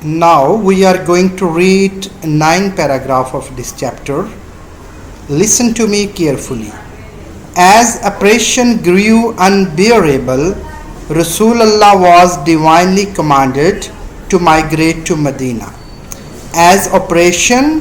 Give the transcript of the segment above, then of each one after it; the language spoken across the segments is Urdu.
Now we are going to read 9 paragraphs of this chapter. Listen to me carefully. As oppression grew unbearable, Rasulullah was divinely commanded to migrate to Medina. As oppression,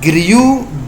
grew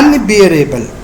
unbearable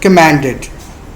commanded.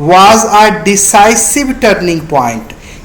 was a decisive turning point,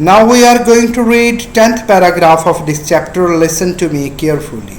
Now we are going to read 10th paragraph of this chapter. Listen to me carefully.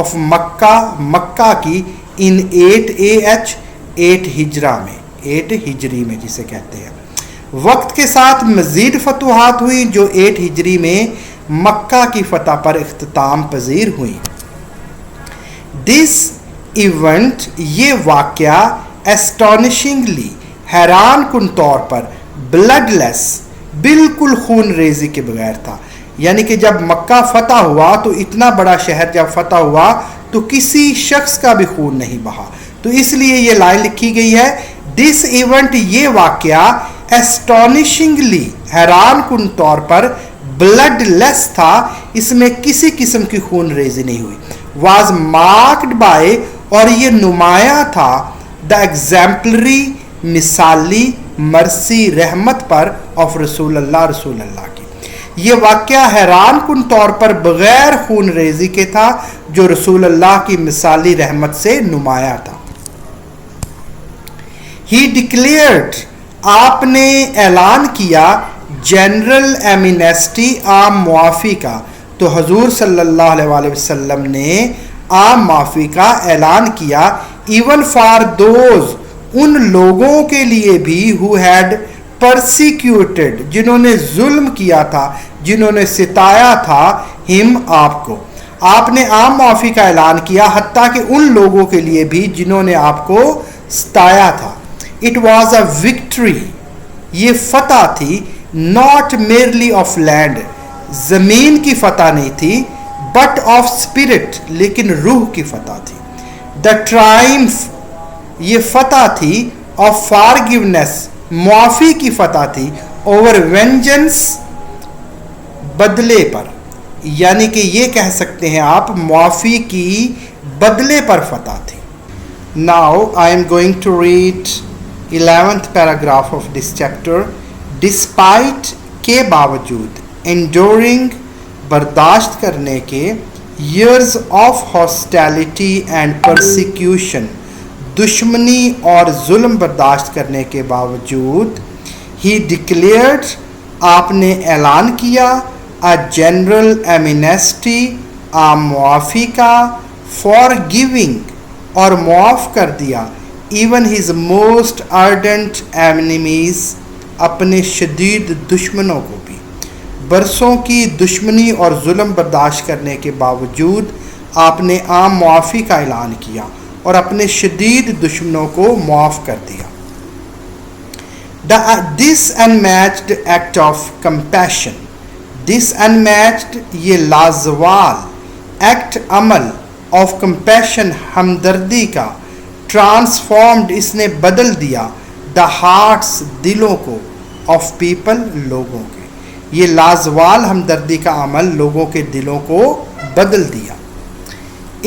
of مکہ کی in 8 AH 8 ہجرہ میں 8 ہجری میں جسے کہتے ہیں. وقت کے ساتھ مزید فتوحات ہوئیں جو 8 ہجری میں مکہ کی فتح پر اختتام پذیر ہوئیں. دس ایونٹ یہ واقعہ اسٹانشنگلی حیران کن طور پر بلڈ لیس بالکل خون ریزی کے بغیر تھا. یعنی کہ جب مکہ فتح ہوا تو اتنا بڑا شہر جب فتح ہوا تو کسی شخص کا بھی خون نہیں بہا. تو اس لیے یہ لائن لکھی گئی ہے دس ایونٹ یہ واقعہ اسٹانشنگلی حیران کن طور پر بلڈ لیس تھا, اس میں کسی قسم کی خون ریزی نہیں ہوئی. واز مارکڈ بائی اور یہ نمایاں تھا دا ایگزامپلری مثالی مرسی رحمت پر آف رسول اللہ کی. یہ واقعہ حیران کن طور پر بغیر خون ریزی کے تھا جو رسول اللہ کی مثالی رحمت سے نمایاں تھا. ہی ڈکلیئرڈ آپ نے اعلان کیا جنرل ایمنیسٹی عام معافی کا. تو حضور صلی اللہ علیہ وسلم نے عام معافی کا اعلان کیا. ایون فار دوز ان لوگوں کے لیے بھی who had persecuted جنہوں نے ظلم کیا تھا, جنہوں نے ستایا تھا ہم آپ کو. آپ نے عام معافی کا اعلان کیا حتیٰ کہ ان لوگوں کے لیے بھی جنہوں نے آپ کو ستایا تھا. It was a victory یہ فتح تھی not merely of land زمین کی فتح نہیں تھی but of spirit لیکن روح کی فتح تھی. The triumph یہ فتح تھی of forgiveness معافی کی فتح تھی over vengeance بدلے پر. یعنی کہ یہ کہہ سکتے ہیں آپ معافی کی بدلے پر فتح تھی. Now I am going to read 11th paragraph of this chapter. Despite کے باوجود enduring برداشت کرنے کے years of hostility and persecution دشمنی اور ظلم برداشت کرنے کے باوجود he declared آپ نے اعلان کیا a general amnesty عام معافی کا forgiving اور معاف کر دیا even his most ardent enemies اپنے شدید دشمنوں کو بھی. برسوں کی دشمنی اور ظلم برداشت کرنے کے باوجود آپ نے عام معافی کا اعلان کیا اور اپنے شدید دشمنوں کو معاف کر دیا. This unmatched act of compassion this unmatched یہ لازوال ایکٹ عمل of compassion ہمدردی کا transformed اس نے بدل دیا the hearts دلوں کو of people لوگوں کے. یہ لازوال ہمدردی کا عمل لوگوں کے دلوں کو بدل دیا.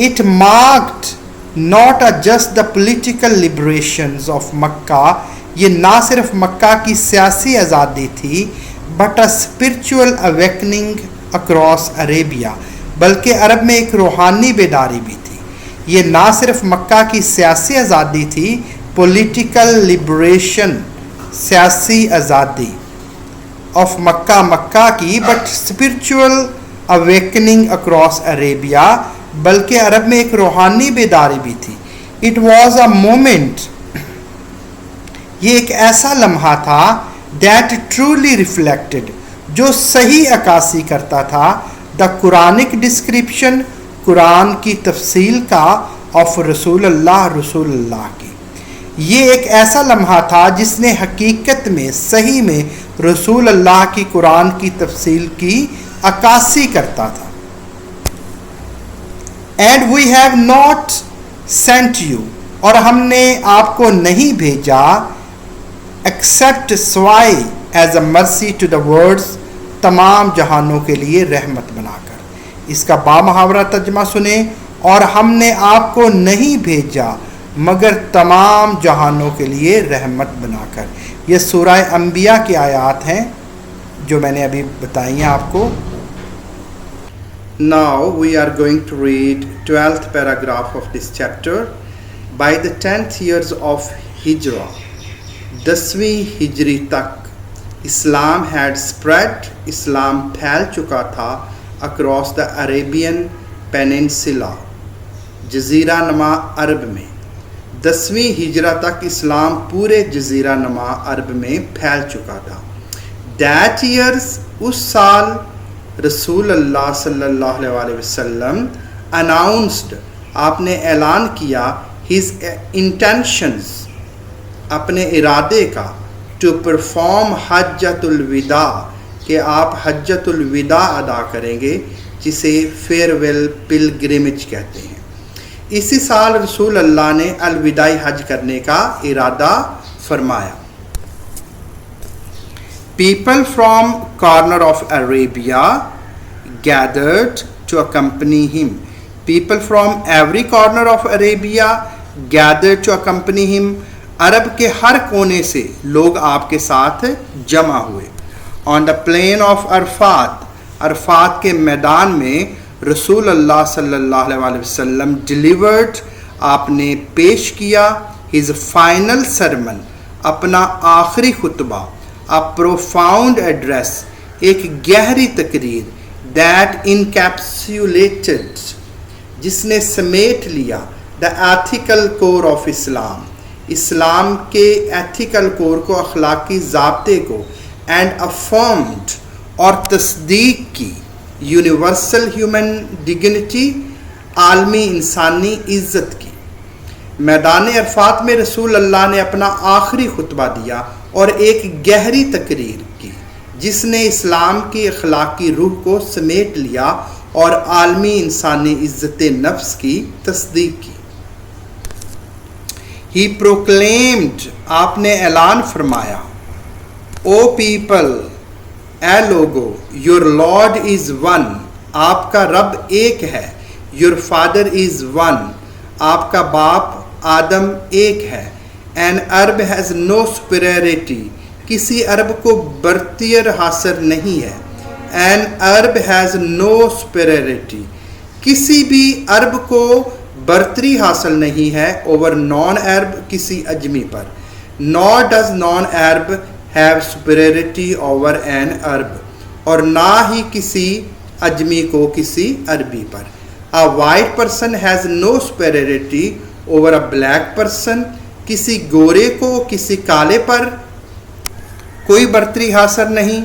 It marked not just the political liberations of Makkah یہ نہ صرف مکہ کی سیاسی آزادی تھی but a spiritual awakening across Arabia بلکہ عرب میں ایک روحانی بیداری بھی تھی. یہ نہ صرف مکہ کی سیاسی آزادی تھی پولیٹیکل لبریشن سیاسی آزادی آف مکہ کی but spiritual awakening across Arabia بلکہ عرب میں ایک روحانی بیداری بھی تھی. اٹ واز اے مومنٹ یہ ایک ایسا لمحہ تھا دیٹ ٹرولی ریفلیکٹڈ جو صحیح عکاسی کرتا تھا دا قرآنک ڈسکرپشن قرآن کی تفصیل کا آف رسول اللہ کی. یہ ایک ایسا لمحہ تھا جس نے حقیقت میں صحیح میں رسول اللہ کی قرآن کی تفصیل کی عکاسی کرتا تھا. And we have not sent you اور ہم نے آپ کو نہیں بھیجا ایکسیپٹ سوائے ایز اے مرسی ٹو دا ورڈز تمام جہانوں کے لیے رحمت بنا کر. اس کا بامحاورہ ترجمہ سنیں اور ہم نے آپ کو نہیں بھیجا مگر تمام جہانوں کے لیے رحمت بنا کر. یہ سورہ انبیاء کی آیات ہیں جو میں نے ابھی بتائی ہیں آپ کو. Now we are going to read 12th paragraph of this chapter. By the 10th years of Hijrah 10ویں ہجری تک اسلام had spread اسلام پھیل چکا تھا across the Arabian Peninsula جزیرہ نما عرب میں. 10ویں ہجرہ تک اسلام پورے جزیرہ نما عرب میں پھیل چکا تھا. That years اس سال رسول اللہ صلی اللہ علیہ وسلم announced آپ نے اعلان کیا his intentions اپنے ارادے کا to perform حجۃ الوداع کہ آپ حجۃ الوداع ادا کریں گے جسے فیئرویل پلگرمیج کہتے ہیں. اسی سال رسول اللہ نے الوداعی حج کرنے کا ارادہ فرمایا. People from corner of Arabia gathered to accompany him. People from every corner of Arabia gathered to accompany him. عرب کے ہر کونے سے لوگ آپ کے ساتھ جمع ہوئے. On the plain of Arafat Arafat کے میدان میں رسول اللہ صلی اللہ علیہ وسلم delivered آپ نے پیش کیا his final sermon اپنا آخری خطبہ a profound address ایک گہری تقریر that encapsulated جس نے سمیٹ لیا the ethical core of Islam اسلام کے ایتھیکل کور کو اخلاقی ضابطے کو اینڈ افرمڈ اور تصدیق کی یونیورسل ہیومن ڈگنیٹی عالمی انسانی عزت کی. میدان عرفات میں رسول اللہ نے اپنا آخری خطبہ دیا اور ایک گہری تقریر کی جس نے اسلام کی اخلاقی روح کو سمیٹ لیا اور عالمی انسانی عزت نفس کی تصدیق کی. He proclaimed آپ نے اعلان فرمایا O people a logo your Lord is one آپ کا رب ایک ہے your father is one آپ کا باپ آدم ایک ہے an Arab has no superiority کسی عرب کو برتری حاصل نہیں ہے an Arab has no superiority کسی بھی عرب کو برتری حاصل نہیں ہے اوور نان عرب کسی اجمی پر. nor does non Arab have superiority over an Arab اور نہ ہی کسی اجمی کو کسی عربی پر. a white person has no superiority over a black person کسی گورے کو کسی کالے پر کوئی برتری حاصل نہیں.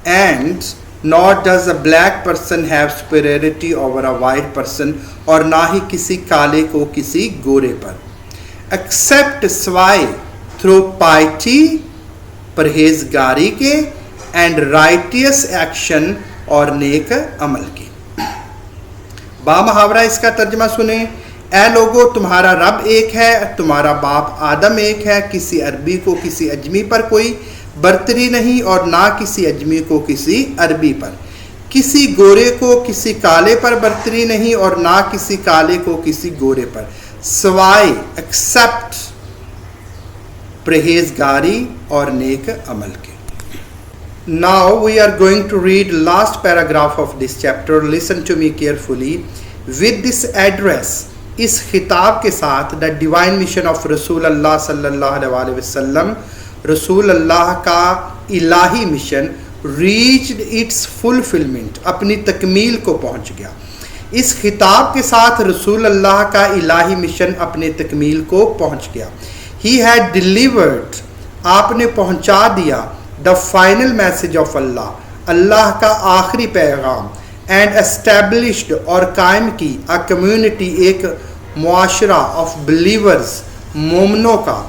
and nor does a black person have superiority over a white person اور نہ ہی کسی کالے کو کسی گورے پر. except سوائے through piety پرہیزگاری کے and righteous action اور نیک عمل کے. بامحاورہ اس کا ترجمہ سنیں. اے لوگو تمہارا رب ایک ہے تمہارا باپ آدم ایک ہے کسی عربی کو کسی اجمی پر کوئی برتری نہیں اور نہ کسی اجمی کو کسی عربی پر کسی گورے کو کسی کالے پر برتری نہیں اور نہ کسی کالے کو کسی گورے پر سوائے ایکسپٹ پرہیزگاری اور نیک عمل کے. Now we are going to read last paragraph of this chapter. Listen to me carefully. With this address اس خطاب کے ساتھ the divine mission of رسول اللہ صلی اللہ علیہ وسلم رسول اللہ کا الہی مشن reached its fulfillment اپنی تکمیل کو پہنچ گیا. اس خطاب کے ساتھ رسول اللہ کا الہی مشن اپنے تکمیل کو پہنچ گیا. He had delivered آپ نے پہنچا دیا the final message of اللہ اللہ کا آخری پیغام and established اور قائم کی a community ایک معاشرہ of believers مومنوں کا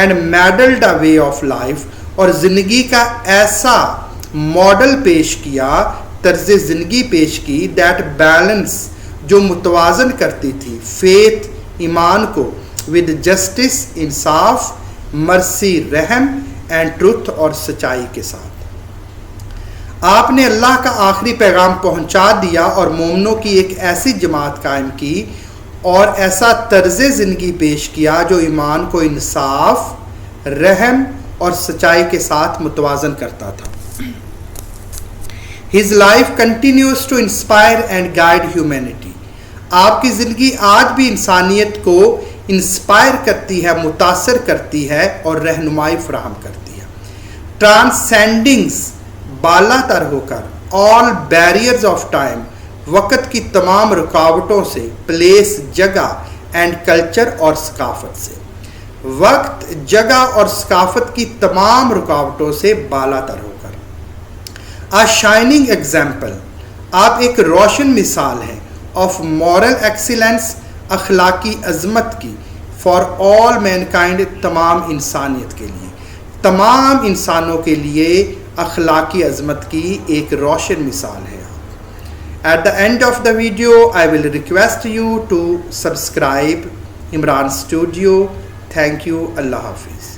and modeled a way of life اور زندگی کا ایسا ماڈل پیش کیا طرز زندگی پیش کی that balance جو متوازن کرتی تھی faith ایمان کو with justice انصاف mercy رحم and truth اور سچائی کے ساتھ. آپ نے اللہ کا آخری پیغام پہنچا دیا اور مومنوں کی ایک ایسی جماعت قائم کی اور ایسا طرز زندگی پیش کیا جو ایمان کو انصاف رحم اور سچائی کے ساتھ متوازن کرتا تھا. His life continues to inspire and guide humanity. آپ کی زندگی آج بھی انسانیت کو انسپائر کرتی ہے متاثر کرتی ہے اور رہنمائی فراہم کرتی ہے. Transcending بالا تر ہو کر all barriers of time وقت کی تمام رکاوٹوں سے، پلیس جگہ اینڈ کلچر اور ثقافت سے، وقت، جگہ اور ثقافت کی تمام رکاوٹوں سے بالا تر ہو کر. A shining example، آپ ایک روشن مثال ہیں، آف مورل ایکسیلنس، اخلاقی عظمت کی، فار آل مین کائنڈ، تمام انسانیت کے لیے، تمام انسانوں کے لیے اخلاقی عظمت کی ایک روشن مثال ہے. At the end of the video, I will request you to subscribe Imran Studio. Thank you. Allah Hafiz.